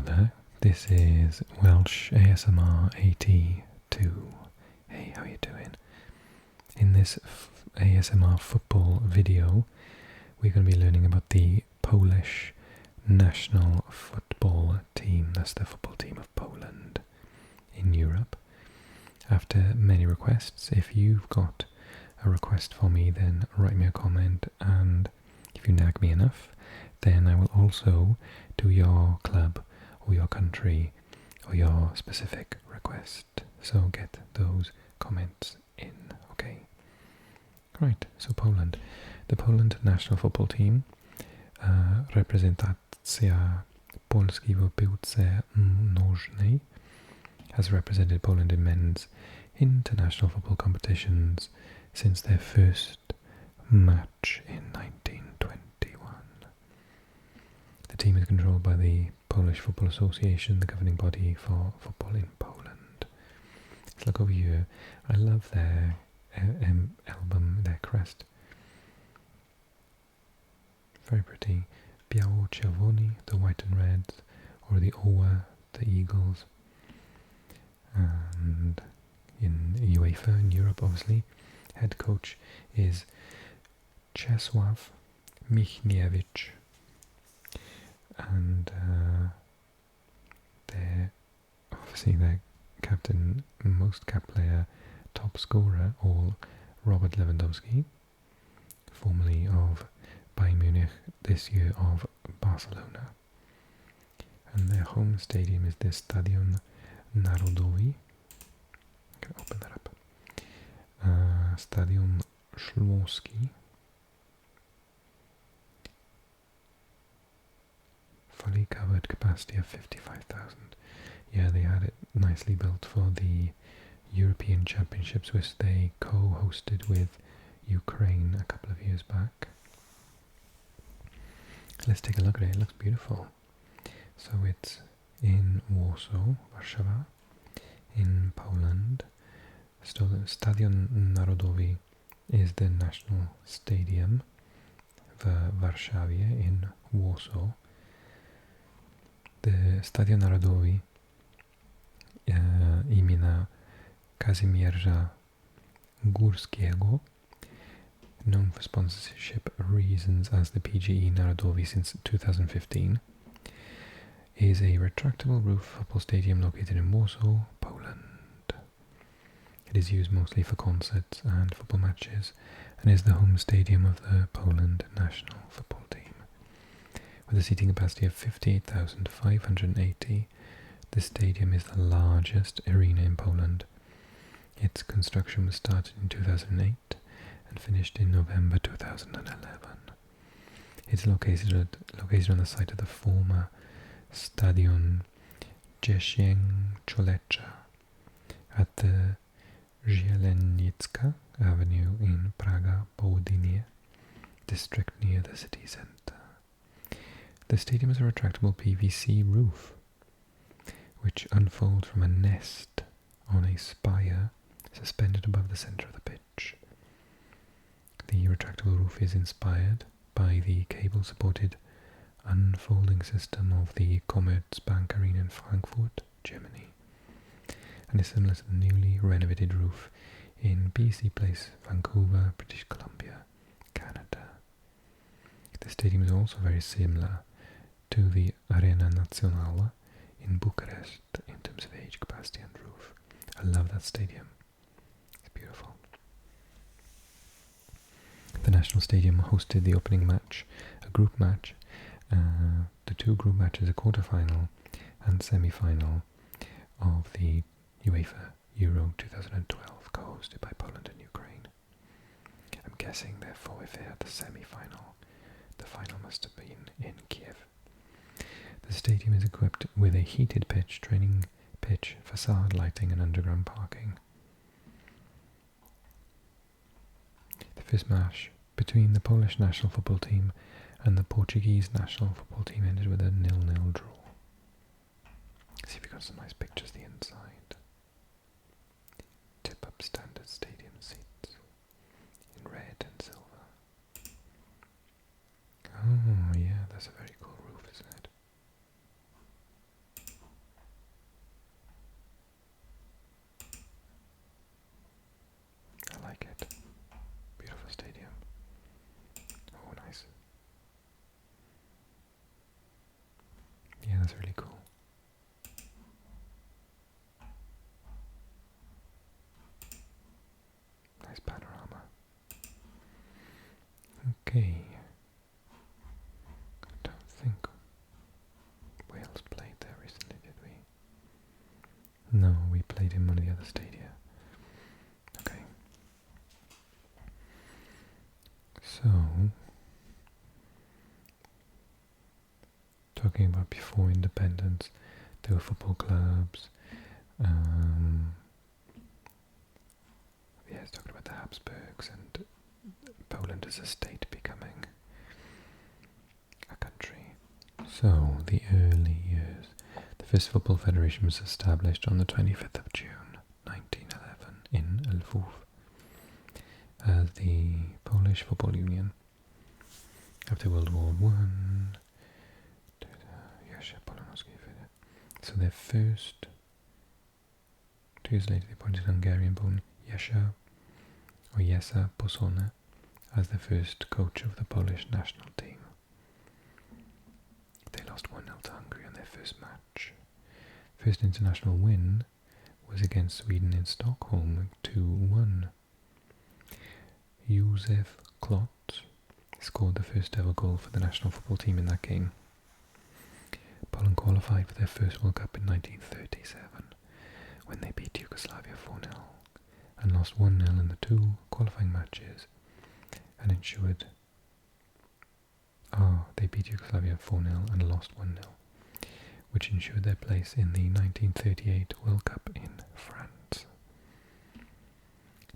Hello there, this is Welsh ASMR 82. Hey, how you doing? In this ASMR football video, we're going to be learning about the Polish national football team. That's the football team of Poland in Europe. After many requests, if you've got a request for me, then write me a comment, and if you nag me enough, then I will also do your club or your country or your specific request. So get those comments in, okay? Right, so Poland. The Poland national football team, reprezentacja Polski w piłce nożnej, has represented Poland in men's international football competitions since their first match in 1921. The team is controlled by the Polish Football Association, the governing body for football in Poland. Let's look over here. I love their album, their crest. Very pretty. Biało-czerwoni, the white and reds, or the Owa, the eagles. And in UEFA, in Europe obviously, head coach is Czesław Michniewicz. And their captain, most cap player, top scorer, all Robert Lewandowski, formerly of Bayern Munich, this year of Barcelona. And their home stadium is the Stadion Narodowy. I'm going to open that up. Stadion Śląski. Fully covered, capacity of 55,000. Yeah, they had it nicely built for the European Championships, which they co-hosted with Ukraine a couple of years back. Let's take a look at it. It looks beautiful. So it's in Warsaw, Warszawa, in Poland. So the Stadion Narodowy is the national stadium w Warszawie in Warsaw. The Stadion Narodowy imienia Kazimierza Górskiego, known for sponsorship reasons as the PGE Narodowy since 2015, is a retractable roof football stadium located in Warsaw, Poland. It is used mostly for concerts and football matches and is the home stadium of the Poland national football team. With a seating capacity of 58,580, the stadium is the largest arena in Poland. Its construction was started in 2008 and finished in November 2011. It's located on the site of the former Stadion Dziesięciolecia at the Zielenicka Avenue in Praga Południe district near the city centre. The stadium has a retractable PVC roof, which unfolds from a nest on a spire suspended above the centre of the pitch. The retractable roof is inspired by the cable-supported unfolding system of the Commerzbank Arena in Frankfurt, Germany, and is similar to the newly renovated roof in BC Place, Vancouver, British Columbia, Canada. The stadium is also very similar to the Arena Națională in Bucharest in terms of age, capacity and roof. I love that stadium. It's beautiful. The national stadium hosted the opening match, a group match. The two group matches, a quarter-final and semi-final of the UEFA Euro 2012, co-hosted by Poland and Ukraine. I'm guessing, therefore, if they had the semi-final, the final must have been in Kiev. The stadium is equipped with a heated pitch, training pitch, facade lighting and underground parking. The first match between the Polish national football team and the Portuguese national football team ended with a 0-0 draw. See if we got some nice pictures of the inside. Tip-up standard stadium seats in red and silver. Oh yeah, that's a very cool roof, isn't it? That's really cool. Nice panorama. Okay. I don't think Wales played there recently, did we? No, we played in one of the other stadia. Okay. So, talking about before independence, there were football clubs. Yes, talking about the Habsburgs and Poland as a state becoming a country. So, the early years. The first football federation was established on the 25th of June 1911 in Lwów as the Polish Football Union. After World War One, so their first, 2 years later they appointed Hungarian-born Jesa Posona as the first coach of the Polish national team. They lost 1-0 to Hungary on their first match. First international win was against Sweden in Stockholm, 2-1. Józef Klotz scored the first ever goal for the national football team in that game. Poland qualified for their first World Cup in 1937 when they beat Yugoslavia 4-0 and lost 1-0 in the 2 qualifying matches and ensured they beat Yugoslavia 4-0 and lost 1-0, which ensured their place in the 1938 World Cup in France.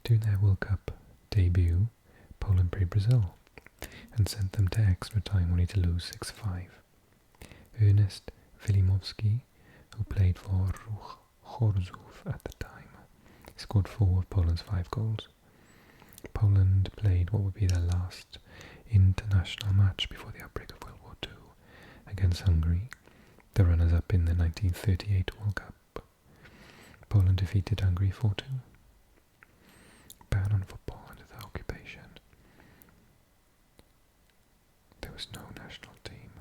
During their World Cup debut, Poland played Brazil and sent them to extra time only to lose 6-5. Ernest Wilimowski, who played for Ruch Chorzów at the time, scored 4 of Poland's 5 goals. Poland played what would be their last international match before the outbreak of World War II against Hungary, the runners-up in the 1938 World Cup. Poland defeated Hungary 4-2. Ban on football under the occupation. There was no national team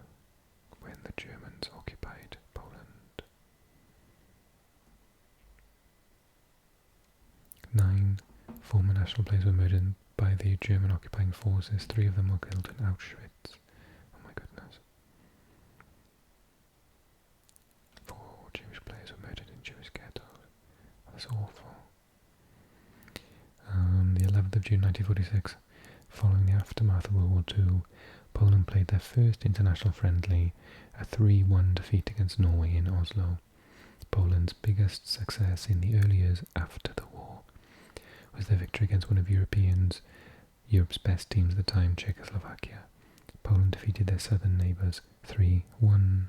when the Germans occupied Poland. 9 former national players were murdered by the German occupying forces. 3 of them were killed in Auschwitz. Oh my goodness. 4 Jewish players were murdered in Jewish ghettos. That's awful. The 11th of June 1946, following the aftermath of World War II, Poland played their first international friendly, a 3-1 defeat against Norway in Oslo. Poland's biggest success in the early years after the war was their victory against one of Europe's best teams at the time, Czechoslovakia. Poland defeated their southern neighbours 3-1.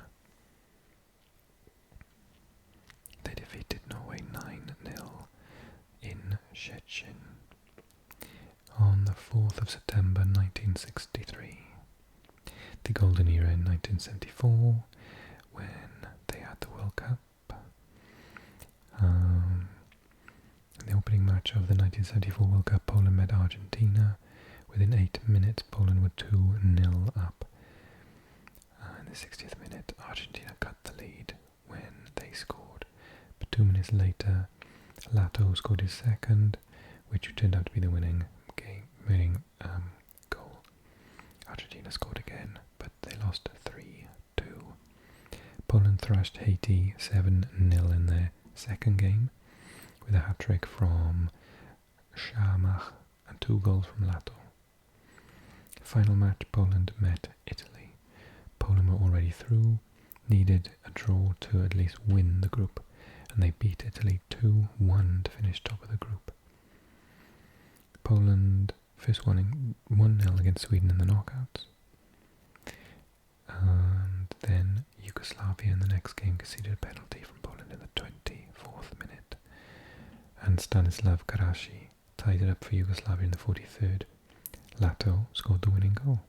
They defeated Norway 9-0 in Szczecin on the 4th of September 1963. The golden era in 1974, when they had the World Cup. In the opening match of the 1974 World Cup, Poland met Argentina. Within 8 minutes, Poland were 2-0 up. In the 60th minute, Argentina cut the lead when they scored. But 2 minutes later, Lato scored his second, which turned out to be the winning goal. Argentina scored again, but they lost 3-2. Poland thrashed Haiti 7-0 in their second game, with a hat-trick from Shamach and 2 goals from Lato. Final match, Poland met Italy. Poland were already through, needed a draw to at least win the group, and they beat Italy 2-1 to finish top of the group. Poland first won 1-0 against Sweden in the knockouts, and then Yugoslavia in the next game conceded a penalty from Poland in the 24th minute, and Stanislav Karashi tied it up for Yugoslavia in the 43rd. Lato scored the winning goal.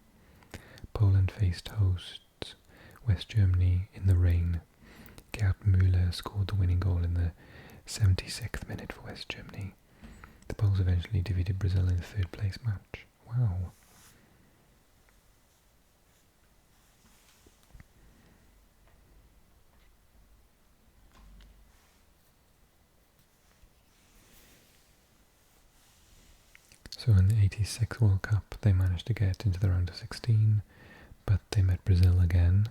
Poland faced hosts West Germany in the rain. Gerd Müller scored the winning goal in the 76th minute for West Germany. The Poles eventually defeated Brazil in the 3rd place match. Wow. So in the 86 World Cup, they managed to get into the round of 16, but they met Brazil again,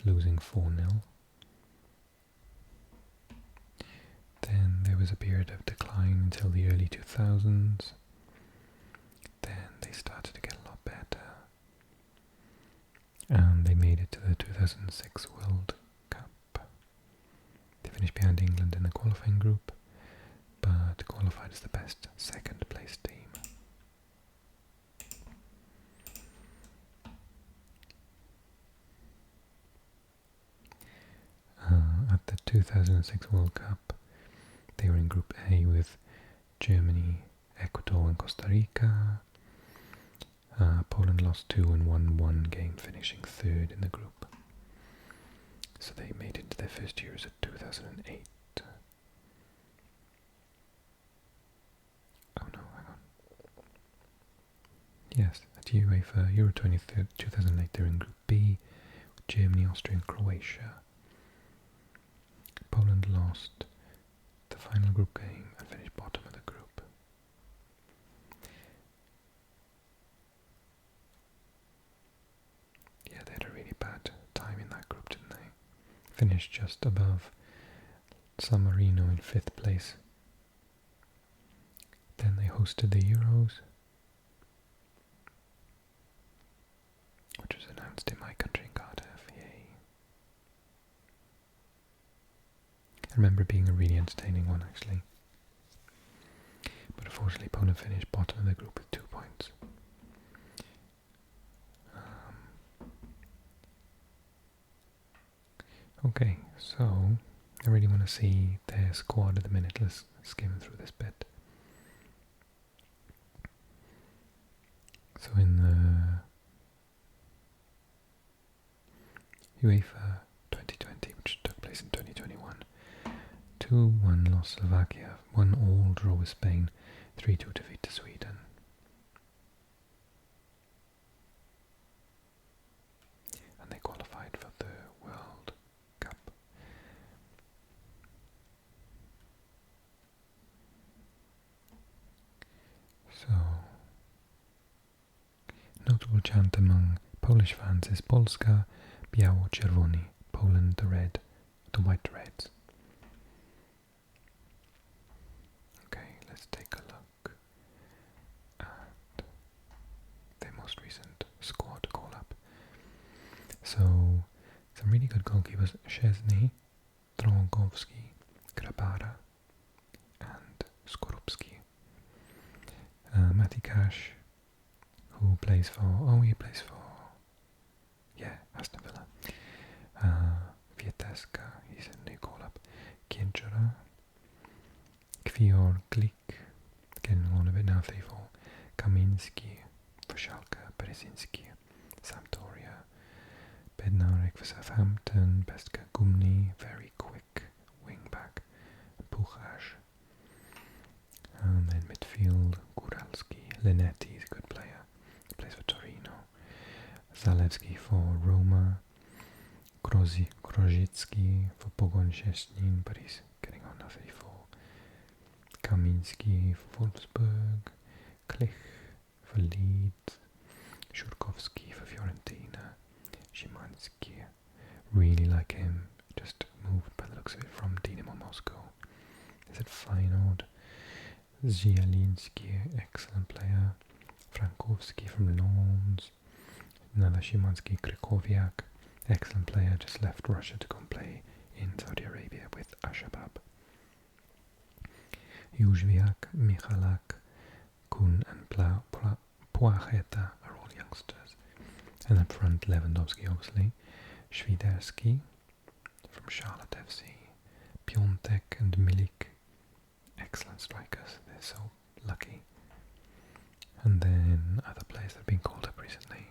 losing 4-0. Then there was a period of decline until the early 2000s. Then they started to get a lot better. And they made it to the 2006 World Cup. They finished behind England in the qualifying group, but qualified as the best second place team. At the 2006 World Cup, they were in Group A with Germany, Ecuador and Costa Rica. Poland lost 2 and won 1 game, finishing third in the group. So they made it to their first Euros at 2008. Oh no, hang on. Yes, at UEFA Euro 2008 they're in Group B, with Germany, Austria and Croatia. Poland lost the final group game and finished bottom of the group. Yeah, they had a really bad time in that group, didn't they? Finished just above San Marino in 5th place. Then they hosted the Euros, which was announced in my country in Cardiff. Yay. I remember it being a really entertaining one, actually. But unfortunately, Poland finished bottom of the group with 2 points. Okay, so I really want to see their squad at the minute. Let's skim through this bit. So in the UEFA 2020, which took place in 2021, 2-1 lost Slovakia, 1-1 draw with Spain, 3-2 defeat to Sweden. And they qualified for the World Cup. So, notable chant among Polish fans is Polska biało-czerwoni, Poland the red, the white reds. Okay, let's take a look at their most recent squad call-up. So, some really good goalkeepers: Szczesny, Drogowski, Grabara and Skorupski. Matikash, who plays for, Aston Villa. Vieteska, he's a new call-up. Kienczura, Kwior Glik, getting on a bit now, 3-4. Kaminski for Schalke, Berezinski, Sampdoria, Bednarek for Southampton, Pestka Gumni, very quick wing-back, Puchasz. And then midfield, Góralski, Linetti is a good player, he plays for Torino. Zalewski for Roma, Grozicki for Pogoń Szczecin, but he's getting on now, 34. Kaminski for Wolfsburg, Klich for Leeds, Szurkowski for Fiorentina, Szymański, really like him, just moved by the looks of it from Dynamo Moscow. Is it Feyenoord? Zielinski, excellent player. Frankowski from Lens. Another Szymański, Krychowiak, excellent player, just left Russia to go and play in Saudi Arabia with Ashabab. Jóźwiak, Michalak, Kun and Płacheta are all youngsters. And up front, Lewandowski obviously, Świderski from Charlotte FC, Piontek and Milik, excellent strikers, they're so lucky. And then other players that have been called up recently,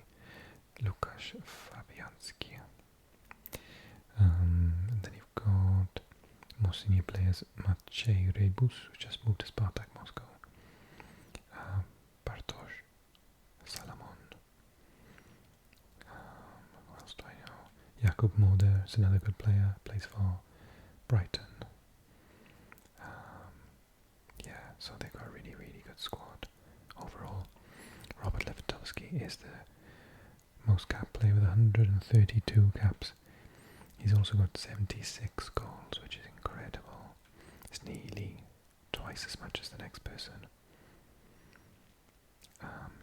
Łukasz Fabianski. And then you've got more senior players, Maciej Rebus, who just moved to Spartak Moscow, Bartosz Salamon. What else do I know? Jakub Moder is another good player, plays for Brighton. Yeah, so they've got a really, really good squad. overall. Robert Lewandowski is the most cap player with 132 caps. He's also got 76 goals, which is incredible. It's nearly twice as much as the next person.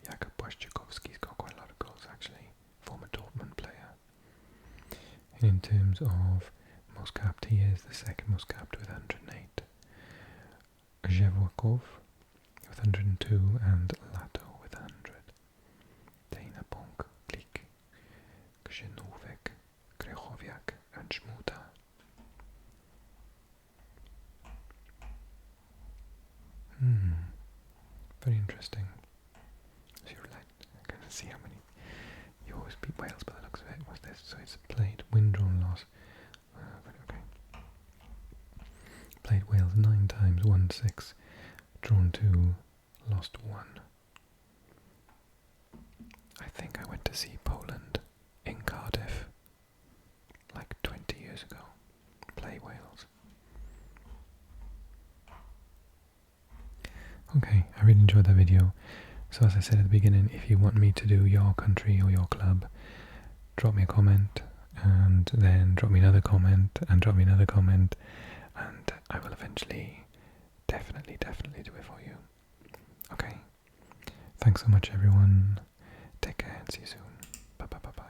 Jakub Błaszczykowski's got quite a lot of goals actually, former Dortmund player. And in terms of most capped, he is the second most capped with 108. Zhevwakov with 102 and Lato with 100. Dana Bonk, Klik, Krzyżanowicz, Krychowiak and Szmuta. Very interesting. So you're like, I'm going to see how many. You always beat Wales by the looks of it. What's this? So it's played, win, draw, loss. Okay. Played Wales 9 times, won 6, drawn 2, lost 1. I think I went to see Poland in Cardiff like 20 years ago. Play Wales. Okay, I really enjoyed that video. So as I said at the beginning, if you want me to do your country or your club, drop me a comment, and then drop me another comment, and drop me another comment, and I will eventually definitely do it for you. Okay, thanks so much everyone, take care and see you soon, bye bye bye bye.